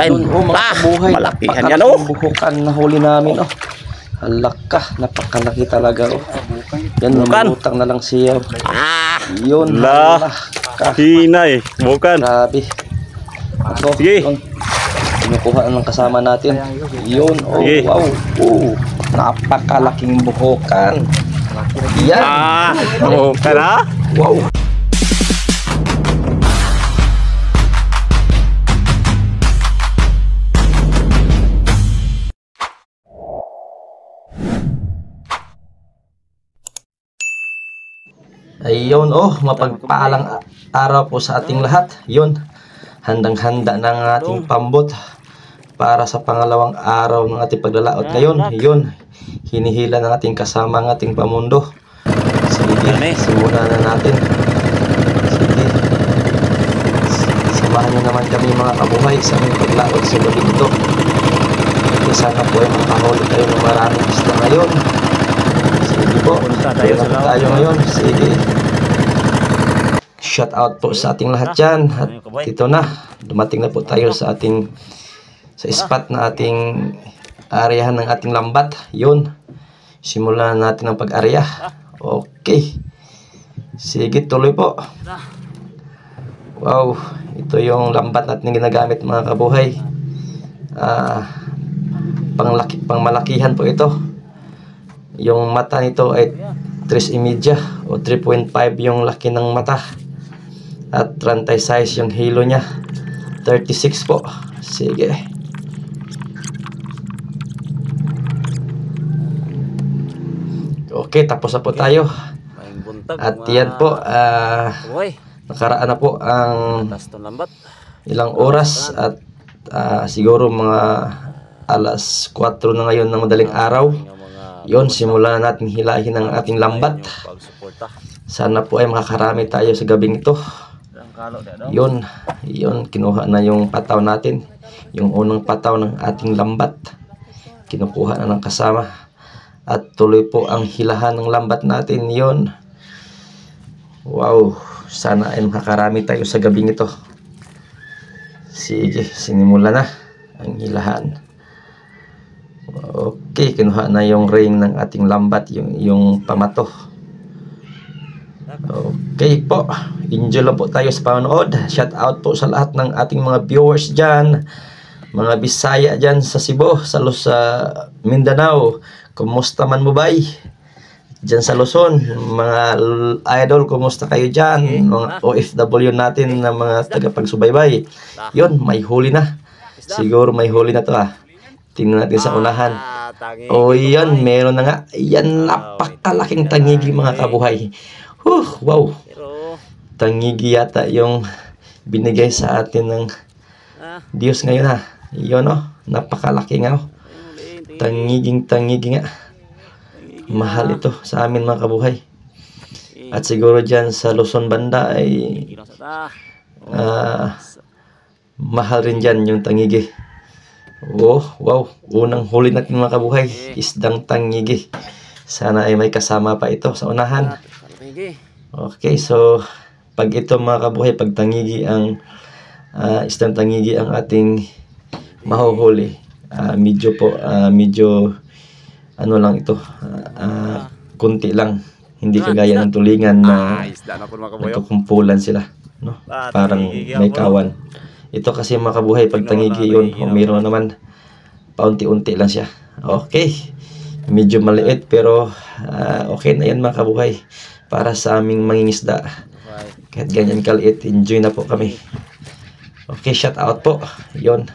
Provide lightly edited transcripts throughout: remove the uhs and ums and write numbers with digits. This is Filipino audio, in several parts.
Yun, mga kabuhay. Malakihan yan, oh. Buhukan na huli namin, oh. Halaka, napakalaki talaga, oh. Yan, lumutang na lang siya, oh. Yun, halaka. Hinay, bukan. Grabe. Ako, Sige. yun. Kinukuha ng kasama natin. Yun, oh, Sige. wow. Oh, napakalaking buhukan. Yan. Bukan, ha? Wow. Ayun, oh, mapagpalang araw po sa ating lahat. Yun, handang-handa ng ating pambot para sa pangalawang araw ng ating paglalaot ngayon. Yun, hinihila ng ating kasama ng ating pamundo. Sige, simulan na natin. Sige, samahan nyo naman kami mga kabuhay sa aming paglaot sa gabi ito. Sana po ay makahuli tayo ng maraming isda ngayon. Sige po, tayo ngayon. Sige. Shout out po sa ating lahat dyan. At ito na, dumating na po tayo sa ating spot na ating areahan ng ating lambat. Yun, simulan natin ang pag-area. Okay, sige, tuloy po. Wow, ito yung lambat natin ginagamit mga kabuhay. Pangmalakihan po ito. Yung mata nito ay 3.5 o 3.5 yung laki ng mata. At rantay size yung hilo niya 36 po. Sige. Okay, tapos na po tayo. At yan po, nakaraan na po ang ilang oras. At siguro mga alas 4 na ngayon ng madaling araw. Yun, simulan na natin hilahin ang ating lambat. Sana po ay makakarami tayo sa gabing ito. Yun, kinuha na yung pataw natin. Yung unang pataw ng ating lambat. Kinukuha na ng kasama. At tuloy po ang hilahan ng lambat natin. Yun. Wow, sana ay makakarami tayo sa gabing ito. Sige, sinimula na ang hilahan. Okay, kinuha na yung ring ng ating lambat, yung pamato. Okay po, enjoy lang po tayo sa panonood. Shout out po sa lahat ng ating mga viewers dyan, mga Bisaya dyan sa Cebu, sa Mindanao. Kumusta man mo bay? Dyan sa Luzon, mga idol, kumusta kayo dyan? Mga OFW natin na mga tagapagsubaybay. Yun, may huli na. Siguro may huli na to ah. Tingnan natin sa unahan. Oh, yan, meron na nga. Yan, napakalaking tangigi mga kabuhay. Wow. Tangigi yata yung binigay sa atin ng Diyos ngayon ha. Yun oh, napakalaki nga oh. Tangigi nga. Mahal ito sa amin mga kabuhay. At siguro dyan sa Luzon banda ay mahal rin dyan yung tangigi. Oh, wow. Unang huli natin mga kabuhay, isdang tangigi. Sana ay may kasama pa ito sa unahan. Okay, so pag ito mga kabuhay, pag tangigi ang isdang tangigi ang ating mahuhuli, medyo ano lang ito, kunti lang. Hindi kagaya ng tulingan na nagkukumpulan sila, no? Parang may kawan. Ito kasi mga kabuhay, pag tangigi yun, mayroon naman paunti-unti lang siya. Okay, medyo maliit pero okay na yan mga kabuhay para sa aming mangingisda. Kahit ganyan kaliit, enjoy na po kami. Okay, shout out po. Yun,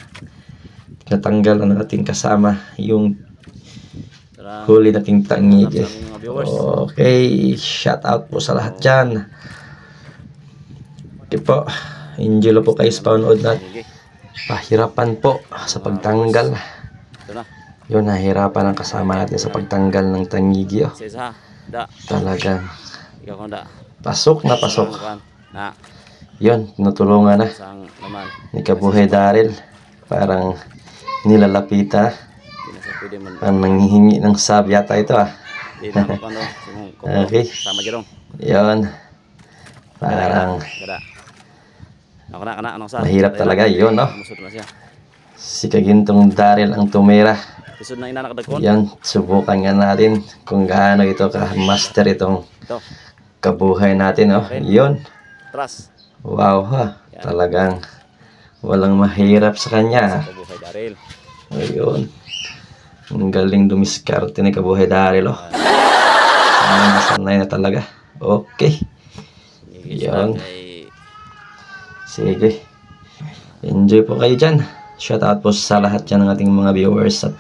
natanggal na natin kasama yung huli nating tangigi. Okay, shout out po sa lahat dyan. Okay po, enjoy lang po kayo sa panonood natin. Pahirapan po sa pagtanggal. Yun, nahirapan ang kasama natin sa pagtanggal ng tangigi. Oh. Talagang pasok na pasok. Yun, tinutulungan na ni Kabuhay Daryl. Parang nilalapita. Ang nanghihingi ng sab yata ito ah. Okay. Yun. Parang mahirap talaga yun, no? Si Kagintong Daryl ang tumira. Isod na inanakadagkon. Yan, subukan nga natin kung gaano ito ka-master itong Ito. kabuhay natin. Oh. Yun. Tras. Wow ha. Talagang walang mahirap sa kanya. Kabuhay Daryl. Ayun. Ang galing dumiskarte ni Kabuhay Daryl. Oh. Sanay na talaga. Okay. Yan. Sige. Enjoy po kayo dyan. Shout out po sa lahat dyan ng ating mga viewers at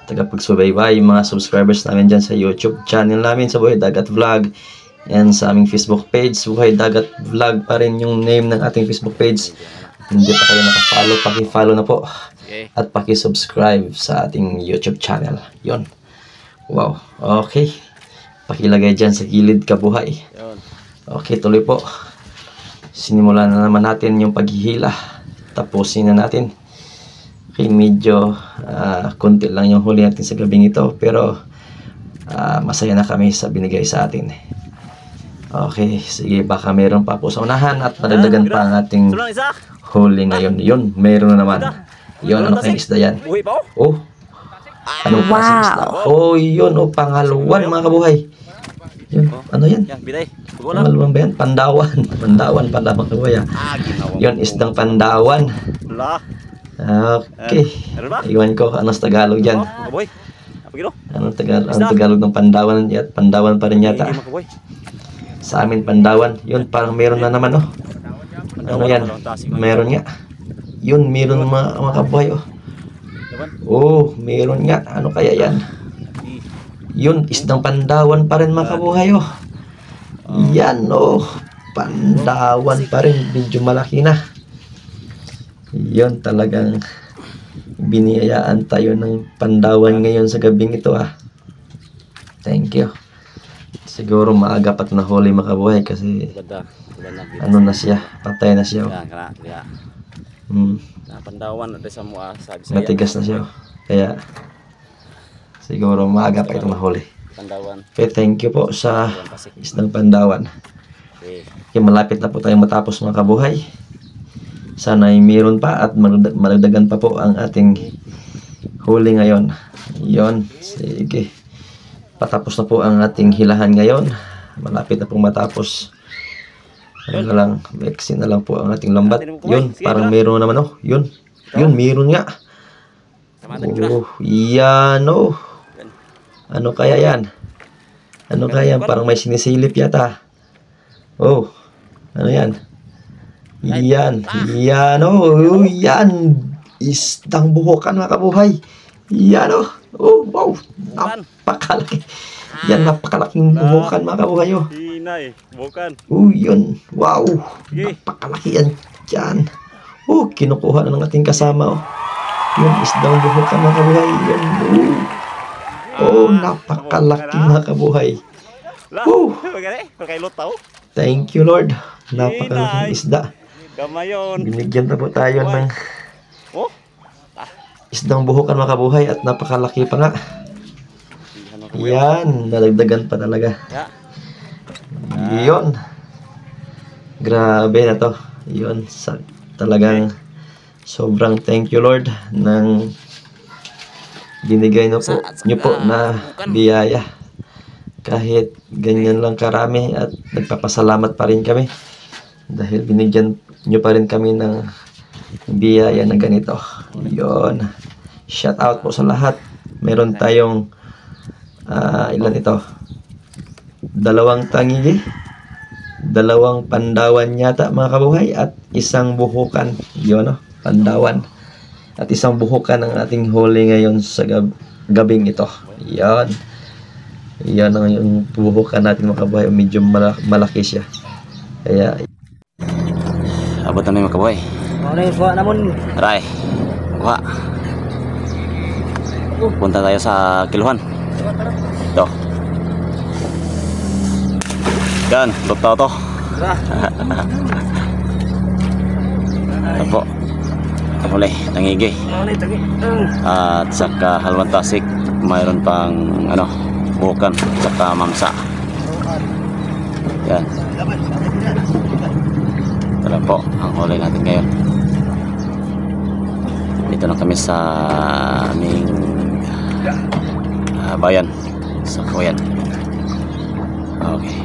tagapagsubaybay, mga subscribers namin dyan sa YouTube channel namin sa Buhay Dagat Vlog and sa aming Facebook page. Buhay Dagat Vlog pa rin yung name ng ating Facebook page. Hindi pa kayo nakafollow, paki-follow na po at paki-subscribe sa ating YouTube channel. Yon. Wow. Okay. Pakilagay dyan sa gilid Kabuhay. Okay, tuloy po. Sinimulan na naman natin yung paghihila. Tapusin na natin. Okay, medyo konti lang yung huli natin sa gabing ito. Pero masaya na kami sa binigay sa atin. Okay, sige, baka meron pa po sa unahan at madagdagan pa ang ating huli ngayon. Yun, meron na naman. Yun, ano kayong isda yan? Oh, anong klaseng isda? Oh, yun, oh, panghaluan mga Kabuhay. Yun, ano yan? Panghaluan ba yan? Pandawan. Pandawan pala mga Kabuhay. Yun, isdang pandawan. Okay. Iwan ko, ano sa Tagalog dyan? Anong Tagalog ng pandawan? Pandawan pa rin yata. Sa amin, pandawan. Yun, parang meron na naman, oh. Ano yan? Meron nga. Yun, meron mga Kabuhay, oh. Oh, meron nga. Ano kaya yan? Yun, isdang pandawan pa rin mga Kabuhay, oh. Yan, oh. Pandawan pa rin. Medyo malaki na. Yun, talagang biniyayaan tayo ng pandawan ngayon sa gabing ito, ah. Thank you. Siguro maaga pat na huli mga Kabuhay kasi ano na siya, patay na siya. Pandawan at sa mua, sabi sa matigas na siya. Kaya siguro maaga pa itong nahuli. Okay, thank you po sa isdang pandawan. Okay, malapit na po tayong matapos mga Kabuhay. Sana ay mayroon pa at malagdagan pa po ang ating huli ngayon. Yon, sige. Patapos na po ang ating hilahan ngayon. Malapit na pong matapos. Ano lang, vaccine na lang po ang ating lambat. Yun, parang mayroon naman, oh. Yun, mayroon nga. Oh, yan, oh. Ano kaya yan? Ano kaya yan? Parang may sinisilip yata. Oh, ano yan? Yan, oh, yan. Isdang buhukan mga Kabuhay. Yan, oh. Oh, wow. Napakalaki. Yan, napakalaking buhukan mga Kabuhay, oh. Bukan. Oh, yun. Wow. Napakalaki yan. Yan. Oh, kinukuha na ng ating kasama, oh. Yun, isdang buhukan mga Kabuhay. Yan, oh. Oh, napakalaki mga Kabuhay. Oh. Thank you, Lord. Napakalaking isda. Binigyan na po tayo ng isdang buhukan mga Kabuhay at napakalaki pa nga. Yan, nalagdagan pa talaga. Yun. Grabe na to. Yun, talagang sobrang thank you Lord ng binigay nyo po na biyaya. Kahit ganyan lang karami at nagpapasalamat pa rin kami dahil binigyan nyo pa rin kami ng biyaya na ganito. Yun. Shout out po sa lahat. Meron tayong ilan ito? 2 tangigi, 2 pandawan yata mga Kabuhay at 1 buhukan. Yun, no? Pandawan. At 1 buhukan ang ating huli ngayon sa gabing ito. Yan. Yan ang yung buhukan natin mga Kabuhay. Medyo malaki siya. Kaya abot na mga Kabuhay. Aray. Kuha. Punta tayo sa kiluhan. Ito. Yan, lutaw to. Ito po. Ito muli, tangigi. At saka halwan tasik, mayroon pang buhukan, saka mamsa. Yan. Ito lang po ang huli natin ngayon. Dito na kami sa aming bayan sa Kuyan. Okay.